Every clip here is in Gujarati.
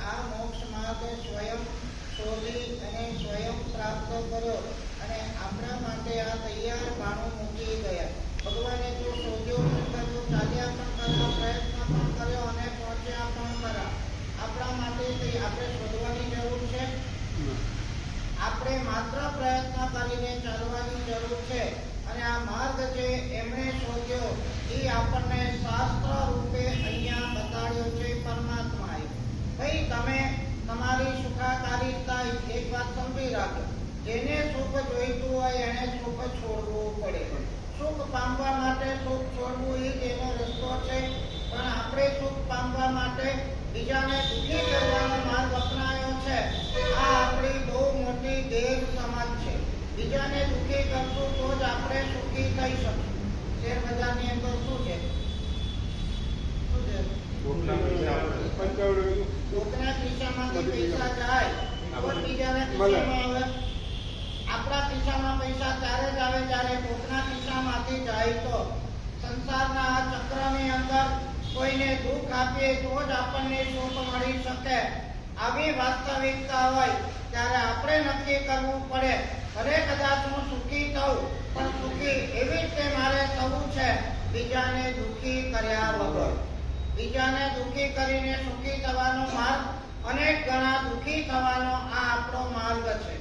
આ મોક્ષ માર્ગ સ્વયં શોધી અને સ્વયં પ્રાપ્ત કર્યો અને આપણા માટે આ તૈયાર ભાણું મૂકી ગયા. ભગવાને તો શોધ્યો પણ કર્યો, ચાલ્યા પણ કર્યા, પ્રયત્ન પણ કર્યો અને પહોંચ્યા પણ કર્યા. આપણા માટે આપણે શોધવાની જરૂર છે? આપણે માત્ર પ્રયત્ન કરીને ચાલવાની જરૂર છે. અને આ માર્ગ જે એમણે શોધ્યો એ આપણને શાસ્ત્ર રૂપે અહીંયા બતાડ્યો છે પરમાત્માએ. ભાઈ તમે તમારી સુખાકારીતા એક વાત સમજી રાખો, જેને સુખ જોઈતું હોય એને સુખ છોડવું પડે. સુખ પામવા માટે સુખ છોડવું એ જ એનો રસ્તો છે. પણ આપણે સુખ પામવા માટે બીજાને દુઃખી કરવાનો માર્ગ અપનાવ્યો છે. આ આપણી બહુ મોટી ગેરસમજ છે. બીજાને દુઃખી કરશું તો જ આપણે સુખી થઈ શકશું. શેર બજારની અંદર શું છે? કોકના ખિસ્સામાંથી પૈસા જાય તો બીજાના ખિસ્સામાં આવે. આપણા ખિસ્સામાં પૈસા ત્યારે જ આવે જ્યારે કોકના ખિસ્સામાંથી જાય તો. સંસારના આ ચક્રની અંદર કોઈને દુઃખ આપીએ તો જ આપણને સુખ મળી શકે. આવી વાસ્તવિકતા હોય ત્યારે આપણે નક્કી કરવું પડે, ભલે કદાચ હું સુખી થઉં પણ સુખી એવી રીતે મારે થવું છે બીજાને દુઃખી કર્યા વગર. બીજાને દુઃખી કરીને સુખી થવાનો માર્ગ અનેક ગણા દુઃખી થવાનો આ આપણો માર્ગ છે.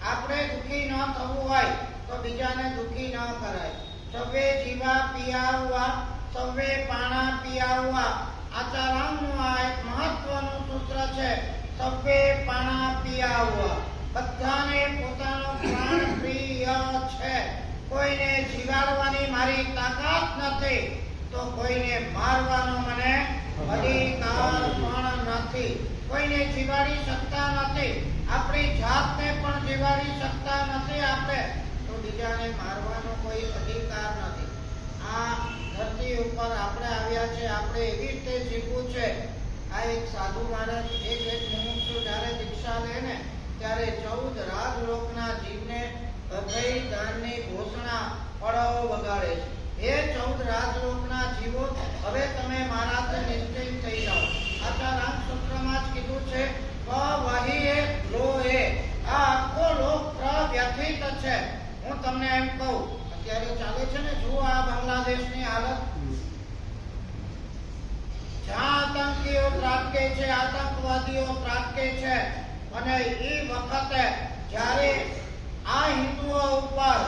આપણે દુઃખી ન થવું હોય તો બીજાને દુઃખી ન કરાય. સવે જીવા પિયાવવા સવે પાણા પિયાવવા. આચારામનું આ એક મહત્વનું સૂત્ર છે. સવે પાણા પિયાવવા. બધાને પોતાનો પ્રાણ પ્રિય છે. કોઈને જીવાડવાની મારી તાકાત નથી તો કોઈને મારવાનો મને અધિકાર પણ નથી. કોઈને જીવાડી શકતા નથી, આપણી જાતને પણ જીવાડી શકતા નથી આપણે, તો બીજાને મારવાનો કોઈ અધિકાર નથી. આ ધરતી ઉપર આપણે આવ્યા છે, આપણે એવી રીતે જીવવું છે. આ એક સાધુ મહારાજ એક મુમુક્ષુ જ્યારે દીક્ષા લે ને ત્યારે 14 રાજલોકના જીવને અભય દાનની ઘોષણા પડવો વગાડે છે. હે 14 રાજલોકના જીવો, હવે તમે મારાથી નિશ્ચિત થઈ જાઓ. આચારામ સૂત્રમાં જ કીધું છે વહી લો એ. આ આખો લોક પ્રવ્યથિત છે. હું તમને એમ કહું, અત્યારે ચાલે છે ને, જુઓ આ બાંગ્લાદેશની હાલત. જ્યાં આતંકીઓ ત્રાટકે છે, આતંકવાદીઓ ત્રાટકે છે, અને એ વખતે જ્યારે આ હિન્દુઓ ઉપર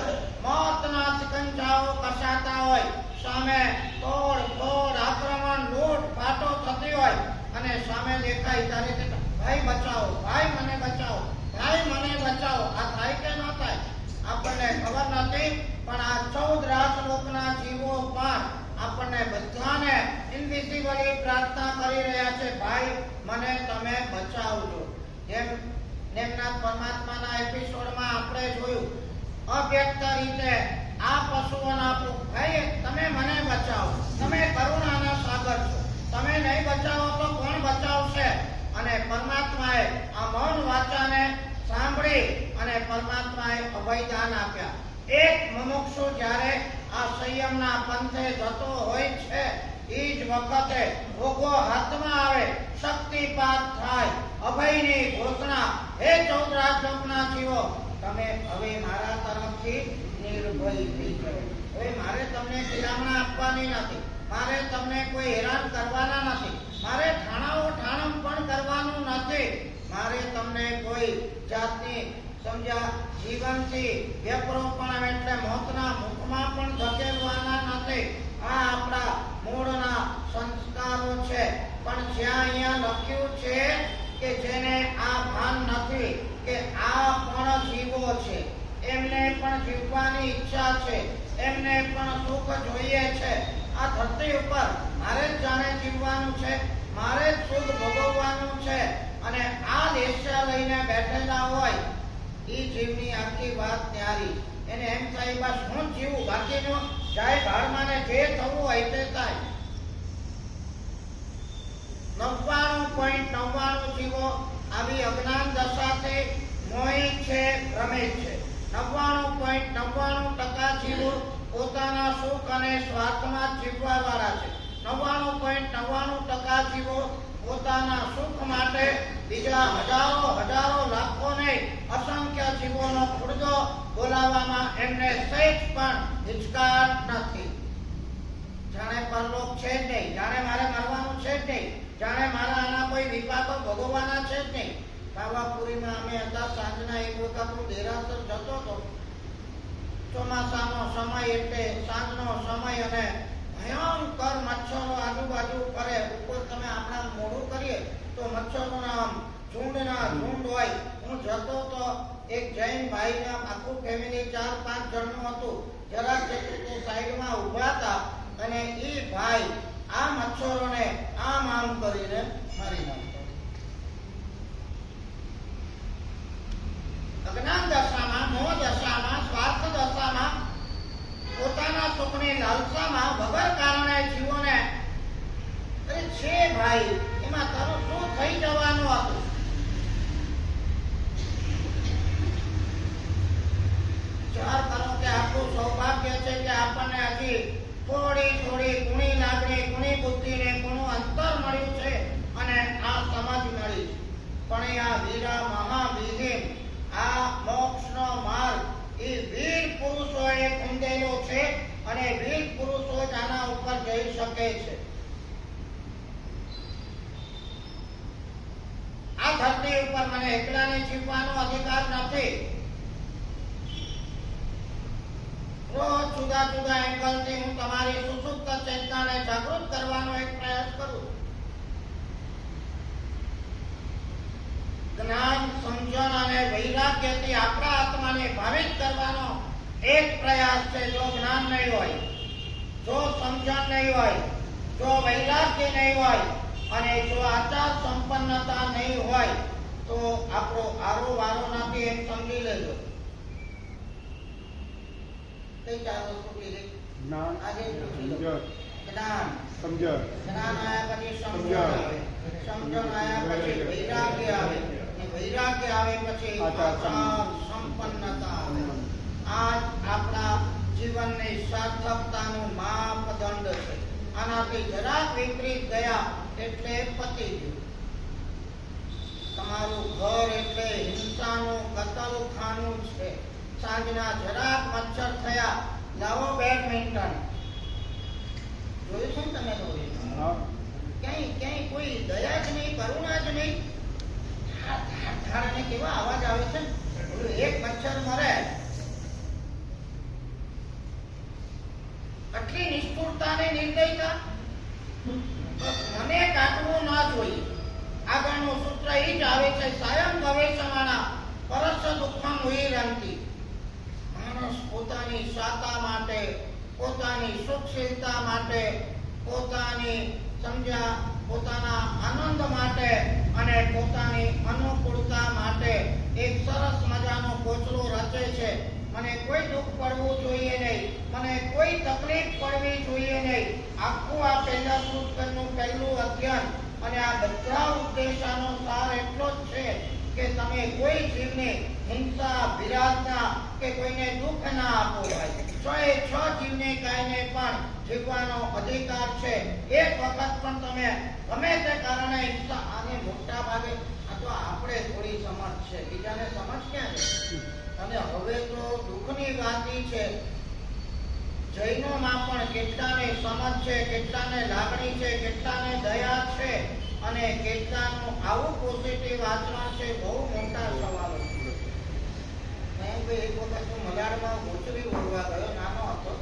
મોતના સિકંજાઓ કસાતા હોય, સામે તોડ આક્રમણ લૂંટ ફાટો થતી હોય અને સામે દેખાય ત્યારે ભાઈ બચાવો, ભાઈ મને બચાવો, ભાઈ મને બચાવો. આ થાય કે ન થાય આપણને ખબર નથી, પણ આ 14 રાજલોકના જીવો પણ આપણને બધાને ઇન્વિઝિબલી પ્રાર્થના કરી રહ્યા છે, ભાઈ મને તમે બચાવજો. જેમ નેમનાથ પરમાત્માના એપિસોડમાં આપણે જોયું, અવ્યક્ત રીતે આ પશુઓના ભાઈ તમે મને બચાવો, તમે કરુણાના સાગર છો, તમે નહીં બચાવો તો કોણ બચાવશે? અને પરમાત્માએ આ મૌન વાચાને સાંભળી અને પરમાત્માએ અભયદાન આપ્યા. એક મુમુક્ષુ જ્યારે આ સંયમના પંથે જતો હોય છે એ જ વખતે ભોગો હાથમાં આવે, શક્તિપાત થાય, અભયની ઘોષણા, હે 14 રાજલોકના જીવો, તમે હવે મારા તરફથી નિર્ભય થઈ જાઓ. હવે મારે તમને ભલામણ આપવાની નથી, મારે તમને કોઈ હેરાન કરવાના નથી, મારે ઠાણમ પણ કરવાનું નથી, મારે તમને કોઈ જાતની સમજ્યા જીવનથી વ્યપરોપણ એટલે મોતના મુખમાં પણ ધકેલવાના નથી. આ આપણા મૂળના સંસ્કારો છે. પણ જ્યાં અહીંયા લખ્યું છે કે જેને આ ભાન નથી કે આ પણ જીવો છે, એમને પણ જીવવાની ઈચ્છા છે, એમને પણ સુખ જોઈએ છે. આ ધરતી ઉપર મારે જ જાણે જીવવાનું છે, મારે જ સુખ ભોગવવાનું છે, અને આ દેશા લઈને બેઠેલા હોય એ જીવની આખી વાત ન્યારી. એને એમ થાય બસ હું જીવું, બાકીનું જાય ભાડમાં, જે થવું હોય તે થાય. 99.99 જીવો આવી અજ્ઞાન દશાથી મોહિત છે, ભ્રમિત છે. 99.99% જીવો પોતાના સુખ અને સ્વાર્થમાં જીવવા વાળા છે. 99.99% જીવો પોતાના સુખ માટે બીજા હજારો હજારો લાખો નહીં અસંખ્ય જીવોનો ખુરદો બોલાવવામાં એમને સહેજ પણ હિચકાટ નથી. જાણે પરલોક છે જ નહીં, જાણે મારે મરવાનું છે જ નહીં, જાણે મારા આના કોઈ વિપાકો ભોગવવાના છે જ નહીં. પાવાપુરીમાં અમે હતા, સાંજના એક વખત હું દેરાસર જતો હતો. ચોમાસાનો સમય એટલે સાંજનો સમય અને ભયંકર મચ્છરો આજુબાજુ ફરે. ઉપર તમે આપણા મોઢું કરીએ તો મચ્છરોના આમ ઝુંડના ઝુંડ હોય. હું જતો તો એક જૈન ભાઈના આખું ફેમિલી 4-5 જણનું હતું. જરાક જેટલું તો સાઈડમાં ઊભા હતા અને ઈ ભાઈ આ મચ્છરોને આમ આમ કરીને મારી નાખતો. અજ્ઞાન દશામાં, મોહ દશામાં, સ્વાર્થ દશામાં, પોતાના સુખની લાલસામાં વગર કારણે જીવોને અરે છે ભાઈ, એમાં તારું શું થઈ જવાનું હતું? વિચાર કરો કે આપણું સૌભાગ્ય છે કે આપણને હજી થોડી થોડી ગુણી લાગણી, ગુણી બુદ્ધિને ગુણું અંતર મળ્યું છે અને આ સમજ મળી. પણ આ વીરા મહાવીર આ મોક્ષનો માર્ગ એ વીર પુરુષોએ કુંદેલો છે અને વીર પુરુષો જ આના ઉપર જઈ શકે છે. આ ધરતી ઉપર મને એકલાને જીવવાનો અધિકાર નથી. રોજ જુદા જુદા એંગલથી હું તમારી સુસુપ્ત ચેતનાને જાગૃત કરવાનો એક પ્રયાસ કરું. જ્ઞાન, સમજણ અને વૈરાગ્યથી આપણા આત્માને ભાવિત કરવાનો એક પ્રયાસ છે. જો જ્ઞાન નહીં હોય, જો સમજણ નહીં હોય, જો વૈરાગ્ય નહીં હોય અને જો આચાર સંપન્નતા નહીં હોય તો આપણો આરો વારો નથી એમ સમજી લેજો. કઈ ચાર વસ્તુ કીધી? જ્ઞાન, આજે સમજણ, જ્ઞાન, સમજણ, જ્ઞાન આયા પછી સમજણ આવે, સમજણ આયા પછી વૈરાગ્ય આવે, વૈરાગ્ય આવે પછી આચાર સંપન્નતા આવે. આ આપણા જીવનની સાર્થકતાનું માપદંડ છે. આનાથી જરાક વિપરીત ગયા એટલે પતી ગયું. તમારું ઘર એટલે હિંસાનું કતલખાનું છે. સાંજના જરાક મચ્છર થયા, લાવો બેડમિન્ટન. જોયું છે ને તમે તો? ક્યાંય કોઈ દયા જ નહીં, કરુણા જ નહીં. ધાડ કેવા અવાજ આવે છે. એક મચ્છર મરે, આટલી નિષ્ઠુરતા ને નિર્દયતા મને કાઢવું ના જોઈએ. આગળનું સૂત્ર એ જ આવે છે, સાયં ગવેષમાણા પરસ્ય દુઃખમ વિરંતી. માણસ પોતાની સાતા માટે, પોતાની સુખશીલતા માટે, પોતાની સમજ્યા પોતાના આનંદ માટે અને પોતાની અનુકૂળતા માટે એક સરસ મજાનો કોચલો રચે છે. મને કોઈ દુઃખ પડવું જોઈએ નહીં, મને કોઈ તકલીફ પડવી જોઈએ નહીં. આખું આ પહેલા સૂત્રનું પહેલું અધ્યયન અને આ બધા ઉદ્દેશનો સાર એટલો જ છે કે તમે કોઈ જીવને હિંસા, વિરાધના કે કોઈને દુઃખ ના આપો. ભાઈ 6 જીવને કાંઈને પણ જીવવાનો અધિકાર છે. એક વખત પણ તમે ગમે તે કારણે હિંસા, આને મોટા ભાગે આ તો આપણે થોડી સમજ છે, બીજાને સમજ ક્યાં છે? અને હવે તો દુઃખની વાત છે, જૈનોમાં પણ કેટલાને સમજ છે, કેટલાને લાગણી છે, કેટલાને દયા છે અને કેટલાનું આવું પોઝિટિવ આચરણ છે. બહુ મોટા સવાલો. એક વખત હું મલાડમાં ગોચરી ઓળવા ગયો, નાનો હતો.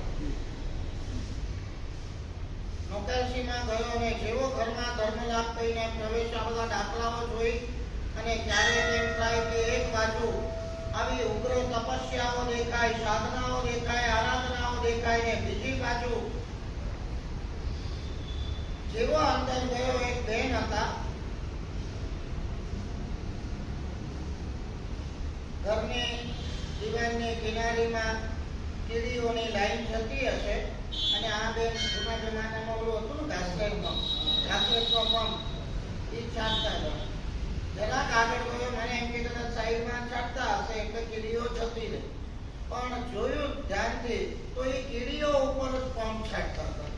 નોકરસીમાં ગયો અને જેવો ઘરમાં ધર્મલાભ કરીને પ્રવેશ, આ બધા દાખલાઓ જોઈ અને ક્યારેક એમ થાય કે એક બાજુ આવી ઉગ્ર તપસ્યાઓ દેખાય, સાધનાઓ દેખાય, આરાધનાઓ દેખાય ને બીજી બાજુ જેવો અંદર ગયો એક બેન હતા. ઘરની દિવાલની કિનારીમાં કીડીઓની લાઈન જતી હશે અને આ બેન જૂના જમાનામાં ઓલું હતું ને ઘાસલેટનો પંપ એ છાંટતા હતા. જરાક આગળ ગયો, મને એમ કે કદાચ સાઈડમાં છાંટતા હશે એટલે કીડીઓ જતી રહે. પણ જોયું ધ્યાનથી તો એ કીડીઓ ઉપર જ પંપ છાંટતા હતા.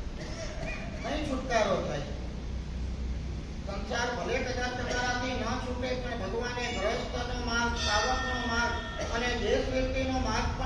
નહીં છુટકારો થાય. સંસાર ભલે કદાચ તમારાથી ન છૂટે પણ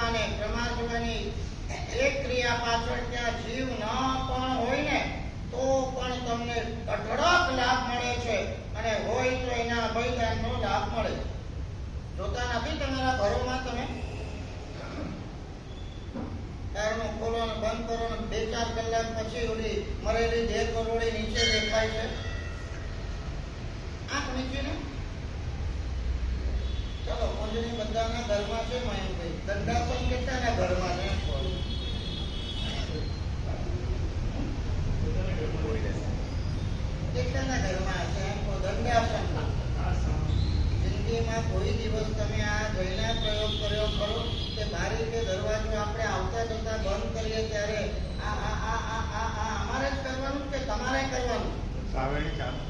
પ્રમાણે પ્રમાણની એક ક્રિયા પાછળ ત્યાં જીવ ન પણ હોય ને તો પણ તમને અઢળક લાભ મળે છે, અને હોય તો એના અભયદાનનો લાભ મળે. જોતા નથી તમારા ઘરોમાં તમે દારૂનું ખોલો ને બંધ કરો ને 2-4 કલાક પછી ઓલી મરેલી દેહ કરોડી નીચે દેખાય છે. આંખ નીચે ને ચલો કોંજરી બધાના ઘરમાં છે. મયંકભાઈ દંડાસન કેટલાના ઘરમાં છે? કેટલાના ઘરમાં છે? એમ કહો દંડાસન. જિંદગીમાં કોઈ દિવસ તમે આ જઈને પ્રયોગ કર્યો ખરો કે બારી કે દરવાજો આપણે આવતા જતા બંધ કરીએ ત્યારે અમારે જ કરવાનું કે તમારે કરવાનું? સાવેણી ચાલે.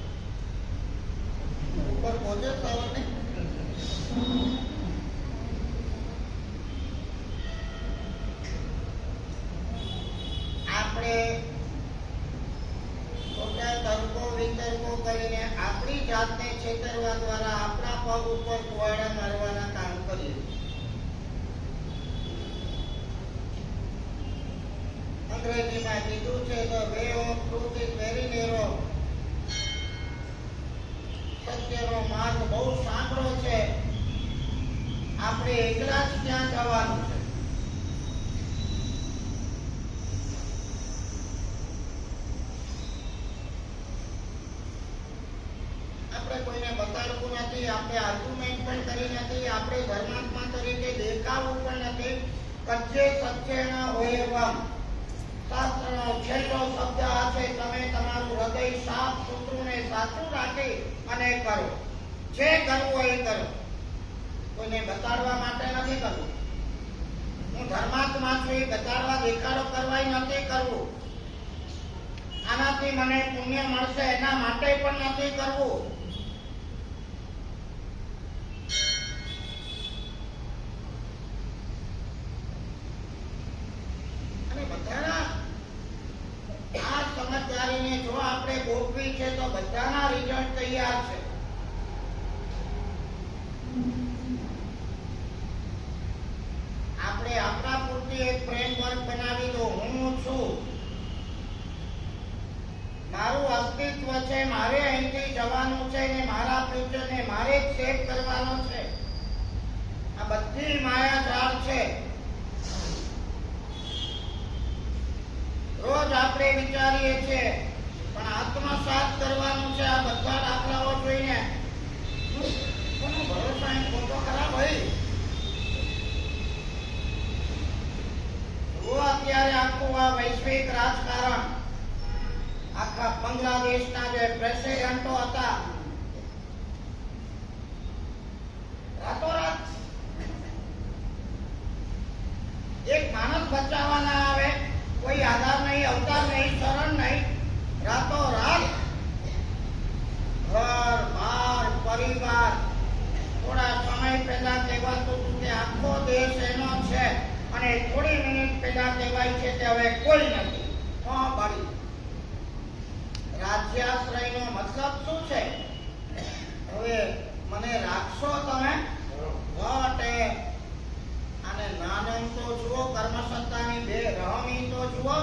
ઉપર પહોંચે સાવરને આપણે ખોટા તર્કો વિતર્કો કરીને આપણી જાતને છેતરવા દ્વારા આપણા પગ ઉપર કુવાડા મારવાના કામ કરીએ. અંગ્રેજીમાં કીધું છે the way of truth is very narrow. સત્યનો માર્ગ બહુ સાંકડો છે. આપણે એકલા જ ત્યાં જવાનું છે. આપણે કોઈને બતાડવું નથી, આપણે આર્ગ્યુમેન્ટ પણ કરી નથી, આપણે ધર્માત્મા તરીકે દેખાવું પણ નથી. કચ્ચે સચ્ચે ન હોય એવા શાસ્ત્રનો છેલ્લો શબ્દ આ છે, તમે તમારું હૃદય સાફ સુથરું ને સાચું રાખી અને કરો. જે કરવું હોય એ કરો. કોઈને બતાડવા માટે નથી કરવું. હું ધર્માત્મા છું એ બતાડવા દેખાડો કરવા નથી કરવું. આનાથી મને પુણ્ય મળશે એના માટે પણ નથી કરવું. અને બધાના આ સમજદારીને જો આપણે ગોઠવી છે તો બધાના રિઝલ્ટ તૈયાર છે. આપણે આપણા પૂરતી એક ફ્રેમવર્ક બનાવી દો. હું છું, મારું અસ્તિત્વ છે, મારે અહીંથી જવાનું છે ને મારા ફ્યુચરને મારે જ સેવ કરવાનો છે. આ બધી માયાજાળ છે. રોજ આપણે વિચારીએ છીએ પણ આત્મસાત કરવાનું છે. આ બધા દાખલાઓ જોઈને કોનો ભરોસો એમ ખોટો ખરાબ હોય. અત્યારે આખું આ વૈશ્વિક રાજકારણ, આખા બાંગ્લાદેશના જે પ્રેસિડેન્ટો હતા, રાતોરાત એક માણસ બચાવવાના આવે, કોઈ આધાર નહીં, અવતાર નહીં, શરણ નહીં, રાતોરાત ઘર બાર પરિવાર. થોડા સમય પહેલા કહેવાતું હતું કે આખો દેશ એનો છે, અને થોડી મિનિટ પહેલા કહેવાય છે કે હવે કોઈ નથી. રાજ્યાશ્રયનો મતલબ શું છે? હવે મને રાખશો તમે વટે અને નાનમ તો જુઓ, કર્મસત્તાની બે રહમી તો જુઓ.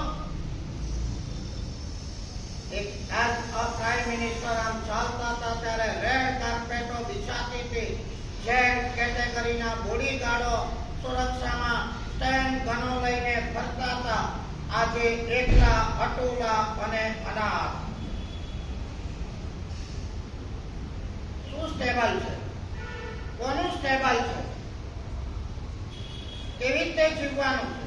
એક એઝ અ પ્રાઇમ મિનિસ્ટર આમ ચાલતા હતા ત્યારે રેડ કાર્પેટો બિછાતી હતી. જેડ કેટેગરીના બોડીગાર્ડો સુરક્ષામાં સ્ટેન્ડ ગનો લઈને ફરતા હતા. આજે એકલા અટુલા અને અનાથ. શું સ્ટેબલ છે? કોનું સ્ટેબલ છે? કેવી રીતે જીવવાનું છે?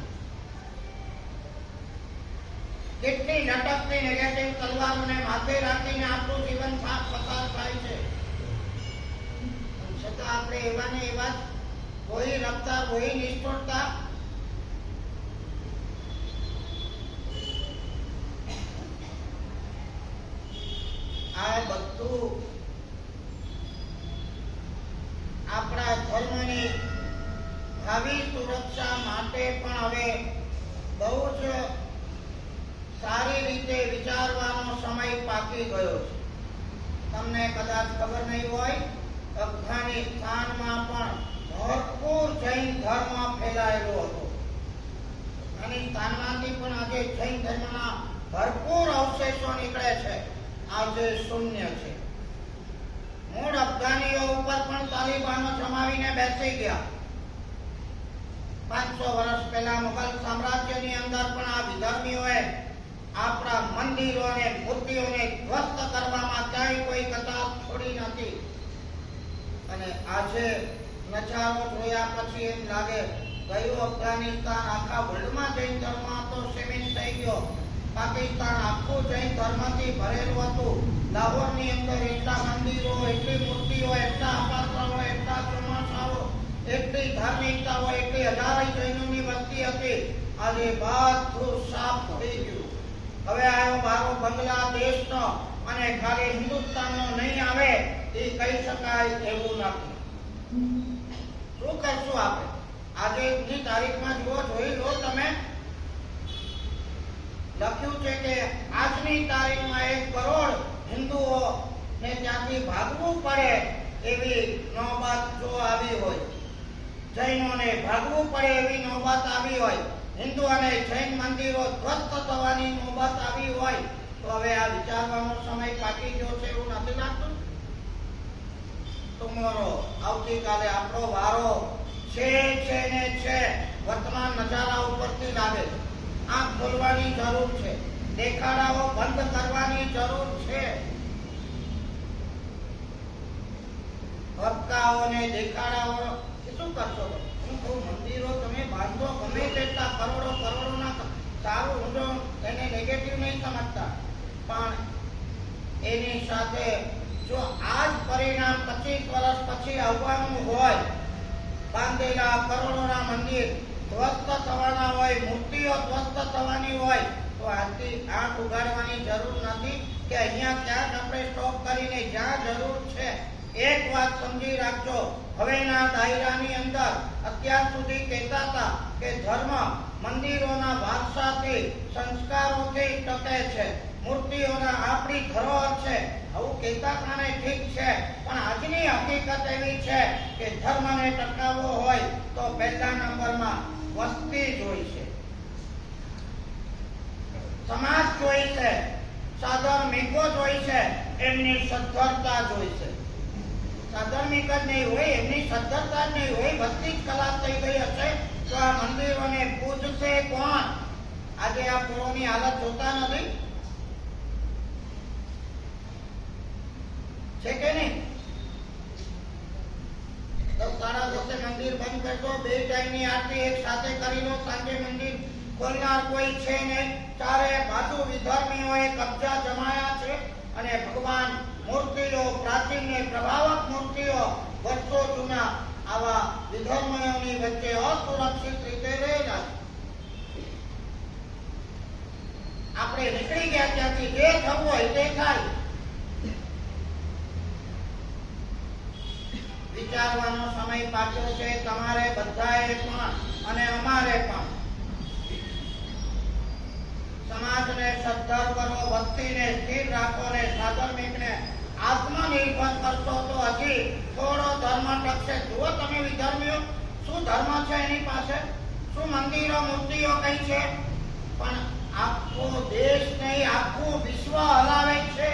કેટલી લટકતી નેગેટિવ તલવારોને માથે રાખીને આપણું જીવન પસાર થાય છે. છતાં આપણે એવા ને એવા કોઈ રફતાર, કોઈ નિષ્ઠુરતા. આ બધું આપણા ધર્મની ભાવિ સુરક્ષા માટે પણ હવે બહુ જ સારી રીતે વિચારવાનો સમય પાકી ગયો છે. તમને કદાચ ખબર નહીં હોય, અફઘાનિસ્તાનમાં પણ ભરપૂર જૈન ધર્મ ફેલાયેલો હતો. અફઘાનિસ્તાનમાંથી પણ આજે જૈન ધર્મના ભરપૂર અવશેષો નીકળે છે. આજે શૂન્ય છે. મૂળ અફઘાનીઓ ઉપર પણ તાલિબાનો જમાવીને બેસી ગયા. 500 વર્ષ પહેલા મુઘલ સામ્રાજ્યની અંદર પણ આ વિધર્મીઓએ આપણા મંદિરો અને મૂર્તિઓને ધ્વસ્ત કરવામાં ક્યાંય કોઈ કચાશ છોડી નથી. અને આજે નજારો જોયા પછી એમ લાગે ગયું અફઘાનિસ્તાન આખા વર્લ્ડમાં જૈન ધર્મ તો સીમિત થઈ ગયો. પાકિસ્તાન આખું જૈન ધર્મથી ભરેલું હતું. લાહોરની અંદર એટલા મંદિરો, એટલી મૂર્તિઓ, એટલા અપાસણો, એટલા ચોમાસાઓ, એટલી ધાર્મિકતાઓ, એટલી હજારો જૈનોની વસ્તી હતી. આજે બધું સાફ થઈ ગયું. હવે આવ્યો બારો બાંગ્લાદેશનો અને ખાલી હિન્દુસ્તાનનો નહીં આવે એ કહી શકાય એવું નથી. શું કરશું આપણે? આજની તારીખમાં જોઈ લો તમે, લખ્યું છે કે આજની તારીખમાં 1 કરોડ હિન્દુઓ ને ત્યાંથી ભાગવું પડે એવી નોબત જો આવી હોય, જૈનોને ભાગવું પડે એવી નોબત આવી હોય, હિન્દુ અને જૈન મંદિરો ધ્વસ્ત થવાની નોબત આવી હોય, તો હવે આ વિચારવાનો સમય પાકી ગયો છે એવું નથી લાગતું? તમારો આવતીકાલે આપણો વારો છે ને છે. વર્તમાન નજારા ઉપરથી લાગે આંખ ખોલવાની જરૂર છે. દેખાડાઓ બંધ કરવાની જરૂર છે. ભક્કાઓને દેખાડાઓ શું કરશો? હું કહું મંદિરો તમે બાંધો ગમે તેટલા કરોડોના સારું ઊંડો એને નેગેટિવ નહીં સમજતા, પણ એની સાથે જો આ જ પરિણામ 25 વર્ષ પછી આવવાનું હોય, બાંધેલા કરોડોના મંદિર ધ્વસ્ત થવાના હોય, મૂર્તિઓ ધ્વસ્ત થવાની હોય, તો આજથી આંખ ઉગાડવાની જરૂર નથી કે અહીંયા ક્યાંક આપણે સ્ટોપ કરીને જ્યાં જરૂર છે. એક વાત સમજી રાખજો, હવેના દાયરાની અંદર અત્યાર સુધી કહેતા હતા કે ધર્મ મંદિરોના વારસાથી, સંસ્કારોથી ટકે છે, મૂર્તિઓના આપણી ધરોહર છે, આવું કહેતા કાને ઠીક છે. પણ આજની હકીકત એવી છે કે ધર્મને ટકાવવો હોય તો પહેલા નંબરમાં વસ્તી જોઈશે, સમાજ જોઈશે, સાધર્મિકો જોઈશે, એમની સદ્ધરતા જોઈશે. સાધર્મિક જ નહીં હોય, એમની સદ્ધરતા જ નહીં હોય, વસ્તી જ ખલાસ થઈ ગઈ હશે તો આ મંદિરોને પૂજશે કોણ? આજે આ પૂરોની હાલત જોતા નથી છે કે નહીં? 10:30 મંદિર બંધ કરજો, 2 ટાઈમની આરતી એક સાથે કરી લો, સાંજે મંદિર ખોલનાર કોઈ છે નહીં. ચારે બાજુ વિધર્મીઓએ કબજા જમાયા છે અને ભગવાન મૂર્તિઓ, પ્રાચીન ને પ્રભાવક મૂર્તિઓ, વર્ષો જૂના આવા વિધર્મીઓની વચ્ચે અસુરક્ષિત રીતે રહેલા. આપણે નીકળી ગયા ત્યાંથી જે થવું હોય તે થાય. વિચારવાનો સમય પાછો છે તમારે બધાએ પણ અને અમારે પણ. સમાજને સદ્ધર કરો, વસ્તીને સ્થિર રાખો ને સાધર્મિકને આત્મનિર્ભર કરશો તો હજી થોડો ધર્મ ટકશે. જુઓ તમે વિધર્મીઓ, શું ધર્મ છે એની પાસે? શું મંદિરો, મૂર્તિઓ કઈ છે? પણ આખો દેશ નહીં, આખું વિશ્વ હલાવે છે.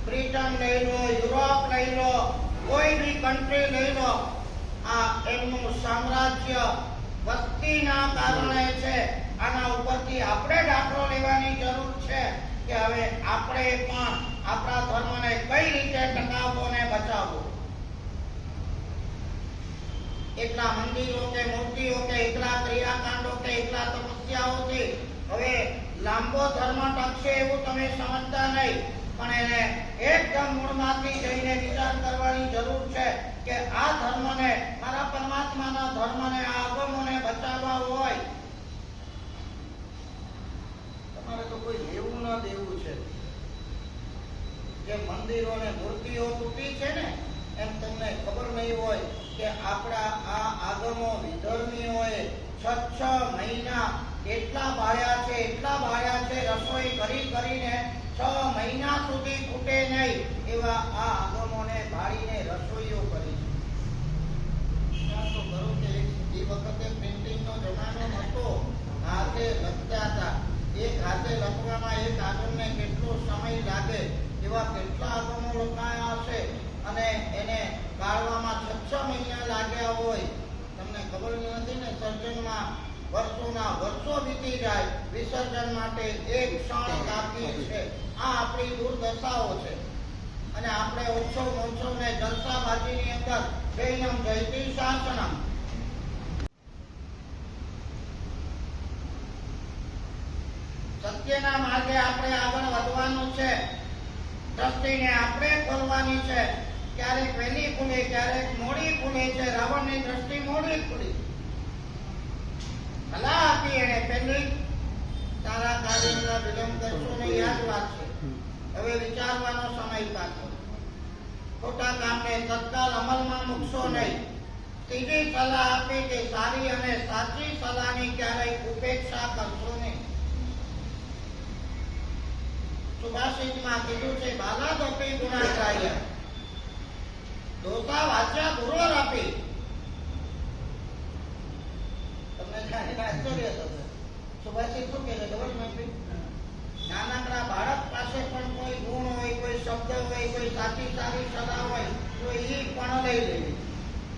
બ્રિટન લઈ લો, યુરોપ લઈ લો, કોઈ બી કન્ટ્રી લઈ લો, આ એમનું સામ્રાજ્ય વસ્તીના કારણે છે. આના ઉપરથી આપણે દાખલો લેવાની જરૂર છે કે હવે આપણે પણ આપણા ધર્મને કઈ રીતે ટકાવવો ને બચાવવો. એકલા મંદિરો કે મૂર્તિઓ કે એકલા ક્રિયાકાંડો કે એકલા તપસ્યાઓથી હવે લાંબો ધર્મ ટકશે એવું તમે સમજતા નહીં, પણ એને એકદમ મૂળમાંથી જઈને વિચાર કરવાની જરૂર છે કે આ ધર્મને, મારા પરમાત્માના ધર્મને, આ આગમોને બચાવવા હોય તમારે તો કોઈ લેવું ન દેવું છે. જે મંદિરો અને મૂર્તિઓ તૂટી છે ને, એમ તમને ખબર નહીં હોય કે આપણા આ આગમો વિધર્મીઓએ 6 મહિના એટલા બાળ્યા છે, રસોઈ કરીને 6 મહિના સુધી ખૂટે નહીં એવા આ આગમોને બાળીને રસોઈઓ કરી છે. હોય, તમને ખબર નથી ને, સર્જનમાં વર્ષોના વર્ષો વીતી જાય, વિસર્જન માટે એક ક્ષણ બાકી છે. આ આપણી દુર્દશાઓ છે. અને આપણે ઉત્સવ ને જલસાબાજીની અંદર જૈનમ જયતિ શાસનમ, સત્યના માર્ગે આપણે આગળ વધવાનું છે. દ્રષ્ટિને આપણે ખોલવાની છે. ક્યારેક વહેલી ખુલે, ક્યારેક મોડી ખુલે છે. રાવણની દ્રષ્ટિ મોડી ખુલી. સલાહ આપી એને પહેલી, તારા કાર્યમાં વિલંબ કરશો ને, યાદ રાખશે. હવે વિચારવાનો સમય પાછો. ખોટા કામને તત્કાલ અમલમાં મૂકશો નહીં. ત્રીજી સલાહ આપી કે સારી અને સાચી સલાહની ક્યારેય ઉપેક્ષા કરશો નહીં. સુભાષિતમાં કીધું છે, બાલાદપી ગુણાત્રાય દોષા વાચ્યા ગુરોરપી. તમને જાણીને આશ્ચર્ય થશે. સુભાષિત શું કહે છે ખબર છે? નાનકડા બાળક પાસે પણ કોઈ ગુણ હોય, કોઈ શબ્દ હોય, કોઈ સાચી સારી સલાહ હોય તો એ પણ લઈ લેવી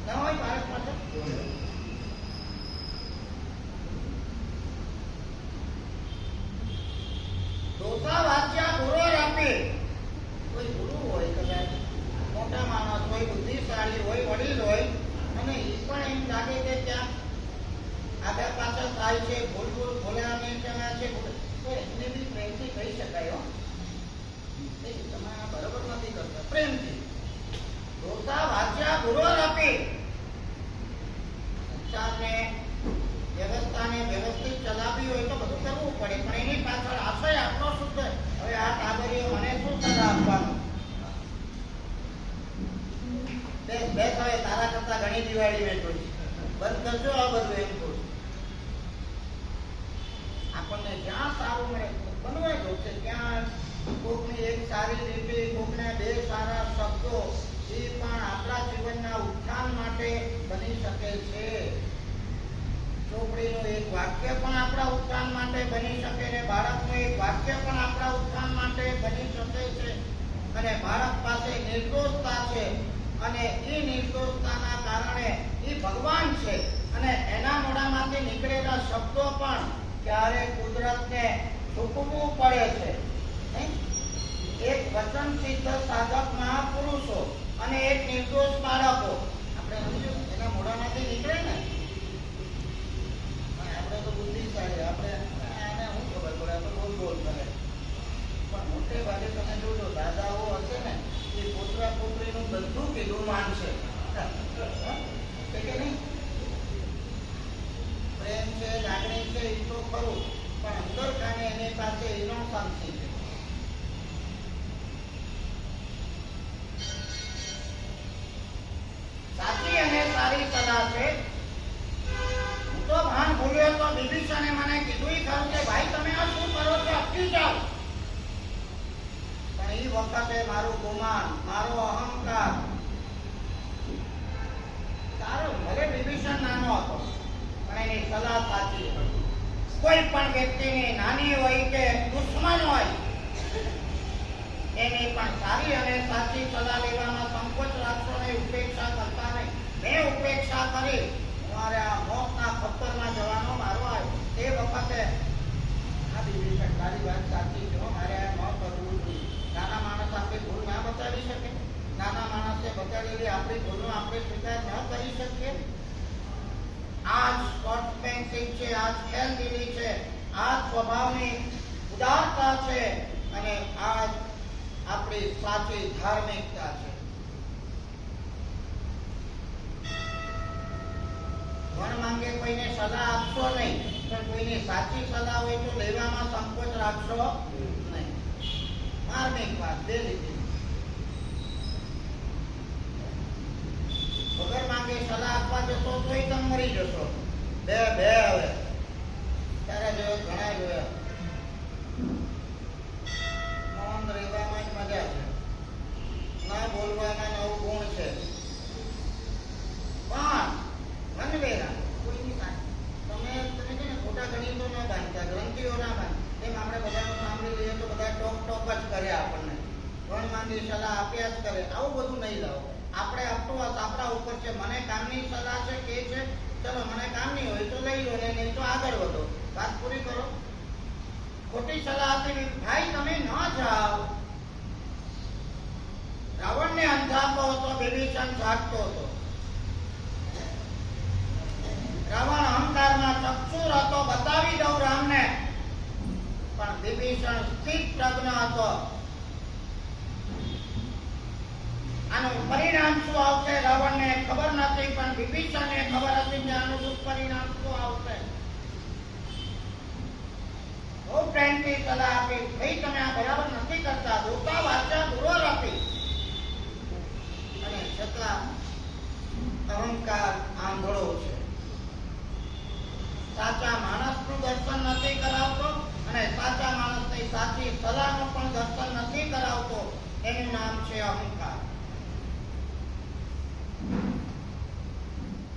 ના હોય બાળક પાસે. દોષા વાચ્યા ગુરોરપી. કોઈ ગુરુ હોય, કદાચ મોટા માણસ હોય, બુદ્ધિશાળી હોય, વડીલ હોય, અને એ પણ એમ લાગે કે ત્યાં આગળ પાછળ થાય છે, ભૂલ ભોલાની ચણા છે, તો એને બી પ્રેમથી કહી શકાય. તમે બરોબર નથી કરતા, પ્રેમથી. દોષા વાચ્યા ગુરોરપી. સંસારને વ્યવસ્થાને વ્યવસ્થિત ચલાવવી હોય તો બધું કરવું પડે, પણ એની પાછળ આશય આપણો શુદ્ધ. હવે આ કાગળીઓ મને શું સલાહ આપવાનું? બેસ હવે, તારા કરતા ઘણી દિવાળી મેં જોઈ. બંધ કરજો આ બધું, એમ કહું. આપણને જ્યાં સારું મળે બનવા જો છે, ત્યાં કોકની એક સારી રીતે, કોકને બે સારા શબ્દો, એ પણ આપણા જીવનના ઉત્થાન માટે બની શકે છે. ચોપડીનું એક વાક્ય પણ આપણા ઉત્થાન માટે બની શકે છે. બાળકનું એક વાક્ય પણ આપણા ઉત્થાન માટે બની શકે છે. અને બાળક પાસે નિર્દોષતા છે, અને એ નિર્દોષતાના કારણે એ ભગવાન છે, અને એના મોઢામાંથી નીકળેલા શબ્દો પણ ક્યારે કુદરતને ચૂકવવું પડે છે. એક વચન સિદ્ધ સાધક મહાપુરુષો અને એક નિર્દોષ બાળકો, આપણે સમજ્યું, એના મોઢામાંથી નીકળે ને. આપણે તો બુદ્ધિશાળી, આપણે એને શું ખબર પડે, આપણે બોલ બોલ કરે. પણ મોટે ભાગે તમે જોજો, દાદાઓ હશે ને, એ પોતરા પોતરીનું બધું કીધું માનશે કે નહીં. પ્રેમ છે, લાગણી છે, એ તો ખરું, પણ અંદર ખાને એની પાસે એનો શાંતિ છે. સાચી અને સારી સલાહ છે. હું તો ભાન ભૂલ્યો તો વિભીષણે મને કીધું ખરું કે ભાઈ તમે આ શું કરો છો, અટકી જાઓ. પણ એ વખતે મારું ગુમાન, મારો અહંકાર, સારું ભલે વિભીષણ નાનો હતો પણ એની સલાહ સાચી હતી. કોઈ પણ વ્યક્તિની નાની હોય કે દુશ્મન હોય, એની પણ સારી અને સાચી સલાહ લેવામાં સંકોચ રાખશો નહીં, ઉપેક્ષા કરતા નહીં. મેં ઉપેક્ષા કરી, મારે આ મોતના ખપ્પરમાં જવાનો મારો આવ્યો તે વખતે આ વિભીષણ તારી વાત સાચી છે, મારે આ ન કરવું જોઈએ. નાના માણસ આપણી ભૂલ ના બચાવી શકે, નાના માણસે બચાવેલી આપણી ભૂલનો આપણે સ્વીકાર ન કરી શકીએ. આ જ સ્પોર્ટ્સમેનશીપ છે, આ જ ખેલદિલી છે, આ જ સ્વભાવની ઉદારતા છે, અને આ જ આપણી સાચી ધાર્મિકતા છે. વણ માંગે કોઈને સલાહ આપશો નહીં, પણ કોઈની સાચી સલાહ હોય તો લેવામાં સંકોચ રાખશો નહીં. માર્મિક વાત, બે લીધી. વગર માંગે સલાહ આપવા જશો તોય તમે મરી જશો. બે હવે ત્યારે જોયો, ઘણા જોયા. મૌન રહેવામાં જ મજા છે, ના બોલવામાં નવું ગુણ છે. પણ મનવેરા કોઈની સાથે તમે છે ને ખોટા ગણિતો ના બાંધતા, ગ્રંથિઓ ના બાંધ. એમ આપણે બધાનું સાંભળી લઈએ તો બધા ટોક ટોક જ કરે આપણને, વણ માંગી સલાહ આપ્યા જ કરે. આવું બધું નહીં લાવો. આપણે આપણા ઉપર ઉપર છે. મને કામની સલાહ છે કે છે, ચલો મને કામની હોય તો લઈ લો ને નહીં તો આગળ વધો. વાત પૂરી કરો. ખોટી સલાહ હતી ભાઈ, તમે ન જાઓ. રાવણને અંધાપો હતો, વિભીષણ જાગતો હતો. રાવણ અહંકારમાં ચક્ષુર હતો, બતાવી દઉં રામને, પણ વિભીષણ સ્થિત પ્રજ્ઞ હતો. આનું પરિણામ શું આવશે રાવણને ખબર નથી, પણ વિભીષણને ખબર હતી કે આનું દુષ્પરિણામ શું આવશે. બહુ પ્રેમથી સલાહ આપી, ભાઈ તમે આ બરાબર નથી કરતા, દોતા વાચા દુરોર આપી, અને છતાં અહંકાર આંધળો છે. સાચા માણસનું દર્શન નથી કરાવતો અને સાચા માણસની સાચી સલાહનું પણ દર્શન નથી કરાવતો. એનું નામ છે અહંકાર.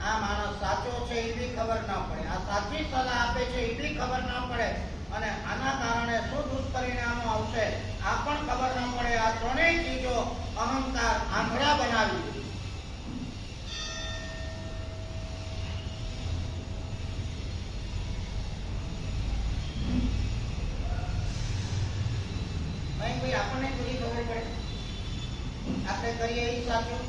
આ માણસ સાચો છે એ બી ખબર ના પડે, આ સાચી સલાહ આપે છે એ બી ખબર ના પડે, અને આના કારણે શું દુષ્પરિણામો આવશે આ પણ ખબર ના પડે. આ ત્રણેય ચીજો અહંકાર આંધળા બનાવી. ભાઈ આપણને પૂરી ખબર પડે, આપણે કરીએ એ સાચું.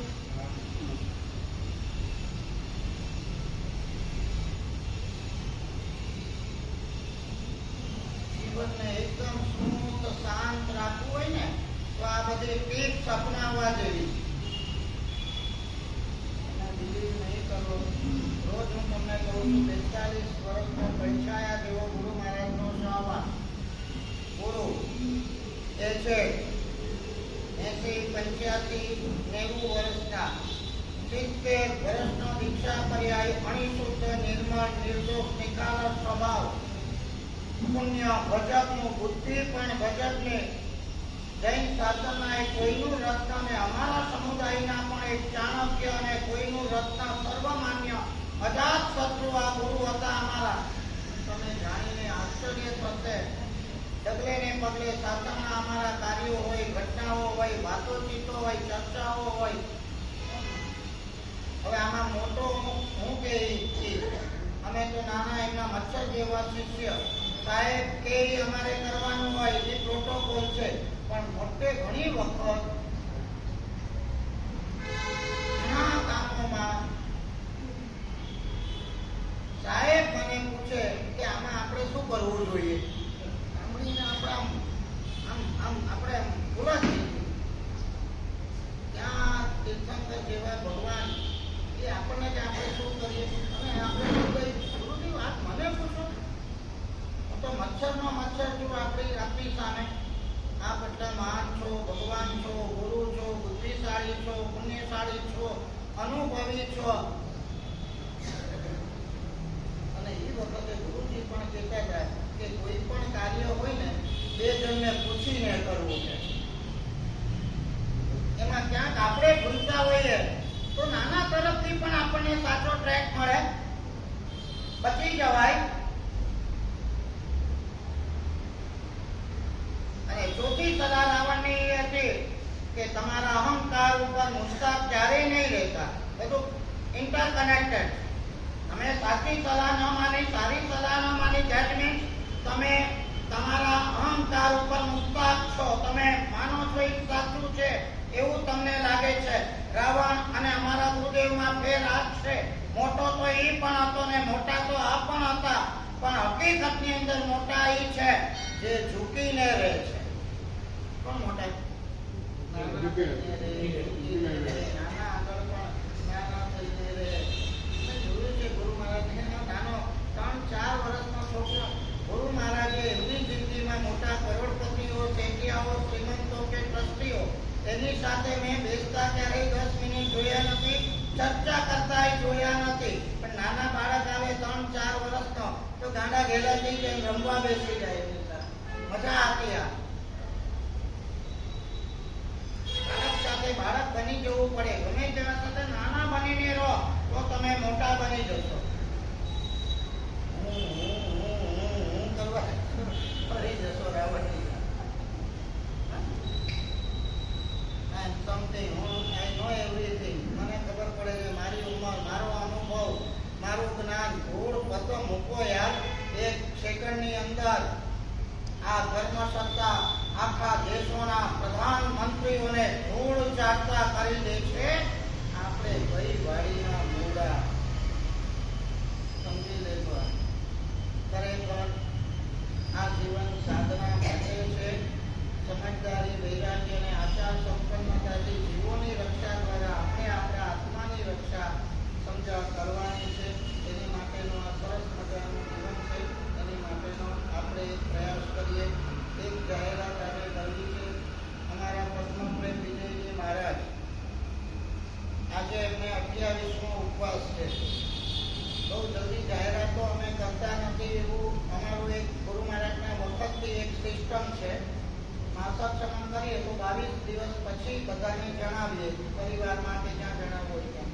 જીવનને એકદમ સ્મૂથ શાંત રાખવું હોય ને તો આ બધી ટીપ્સ અપનાવવા જેવી. બિલીવ નહીં કરો. રોજ હું તમને કહું છું 45 વર્ષનો પૈસાયા જેવો ગુરુ મહારાજનો સ્વભાવ. ગુરુ એ છે 80, 85, 90 વર્ષના, 70 વર્ષનો દીક્ષા પર્યાય, અણિશુદ્ધ, નિર્મળ, નિર્દોષ, નિખાલસ સ્વભાવ, પુણ્ય ભજકનું, બુદ્ધિ પણ ભજકની. જૈન શાસનના એક કોઈનું રત્ન ને અમારા સમુદાયના પણ એક ચાણક્ય અને કોઈનું રત્ન સર્વમાન્ય અજાત શત્રુ આ ગુરુ હતા અમારા. તમે જાણીને આશ્ચર્ય થશે. ડગલે ને પગલે શાસનના અમારા કાર્યો હોય, ઘટનાઓ હોય, વાતોચીતો હોય, ચર્ચાઓ હોય. હવે આમાં મોટો હું કે અમે તો નાના એમના મચ્છર જેવા શિષ્ય. સાહેબ કે અમારે કરવાનું હોય એ પ્રોટોકોલ છે, પણ મોટે ઘણી વખત ઘણા કામોમાં સાહેબ મને પૂછે કે આમાં આપણે શું કરવું જોઈએ. સાંભળીને આપણે ભૂલા થઈ ગયું. ત્યાં તીર્થંકર જેવા ભગવાન એ આપણને કે આપણે શું કરીએ અને આપણે શું કહીએ. ગુરુની વાત મને પૂછો તો મચ્છરનો મચ્છર જો આપણી સામે. આ બધા મહાન છો, ભગવાન છો, ગુરુ છો, બુદ્ધિશાળી છો, પુણ્યશાળી છો, અનુભવી છો. અને એ વખતે ગુરુજી પણ કહેતા હતા કે કોઈ પણ કાર્ય હોય ને 2 જણને પૂછીને કરવું છે. એમાં ક્યાંક આપણે ભૂલતા હોઈએ તો નાના તરફથી પણ આપણને સાચો ટ્રેક મળે, બચી જવાય. અને ચોથી સલાહ રાવણની એ હતી કે તમારા અહંકાર ઉપર મુસ્તાક ક્યારેય નહીં રહેતા. બધું ઇન્ટરકનેક્ટેડ. તમે સાચી સલાહ ન માની, સારી સલાહ ન માની, ધેટ મીન્સ તમે તમારા અહંકાર ઉપર મુસ્તાક છો. તમે માનો છો એ સાચું છે એવું તમને લાગે છે. રાવણ અને અમારા ગુરુદેવમાં ફેર આ છે. મોટો તો એ પણ હતો ને મોટા તો આ પણ હતા, પણ હકીકતની અંદર મોટા એ છે જે ઝૂકીને રહે છે. કોણ મોટા? નાના આગળ પણ નાના થઈને રહે. મેં જોયું છે ગુરુ મહારાજને નાનો 3-4 વર્ષનો છોકરો. ગુરુ મહારાજે એમની જિંદગીમાં મોટા કરોડપતિઓ, શેઠિયાઓ, શ્રીમંતો કે ટ્રસ્ટીઓ એની સાથે મેં બેસતા ક્યારેય 10 મિનિટ જોયા નથી, ચર્ચા કરતા જોયા નથી. પણ નાના બાળક આવે 3-4 વર્ષનો તો ગાંડા ઘેલા થઈ જાય, રમવા બેસી જાય. મજા આવતી. આ બાળક સાથે બાળક બની જવું પડે. ગમે તેના સાથે નાના બનીને રહો તો તમે મોટા બની જશો. કરવા ફરી જશો રાવણની. something, I know everything. મને ખબર પડે છે મારી મૂકો યાર. 1 સેકન્ડની અંદર આ ધર્મસત્તા આખા દેશોના પ્રધાનમંત્રીઓને ધૂળ ચાટતા કરી દે છે. આપણે ભાઈ વાડીના મૂળા સમજી લેજો. ખરેખર આ જીવન સાધના માટે છે. સમજદારી, વૈરાગ્ય અને આચાર સંપન્નતાથી જીવોની રક્ષા દ્વારા આપણે આપણા આત્માની રક્ષા સમજણ કરવાની છે. એની માટેનો આ સરસ મજાનું જીવન છે. એની માટેનો આપણે એક પ્રયાસ કરીએ. એક જાહેરાત આપણે કરવી છે. અમારા પદ્મપ્રેમ વિજયજી મહારાજ, આજે એમને 28મો ઉપવાસ છે. બહુ જલ્દી જાહેરાતો અમે કરતા નથી, એવું અમારું એક ગુરુ મહારાજના વખતથી એક સિસ્ટમ છે. માસક સન્માન કરીએ તો 22 દિવસ પછી બધાને જણાવીએ, પરિવારમાં કે જ્યાં જણાવવું હોય ત્યાં.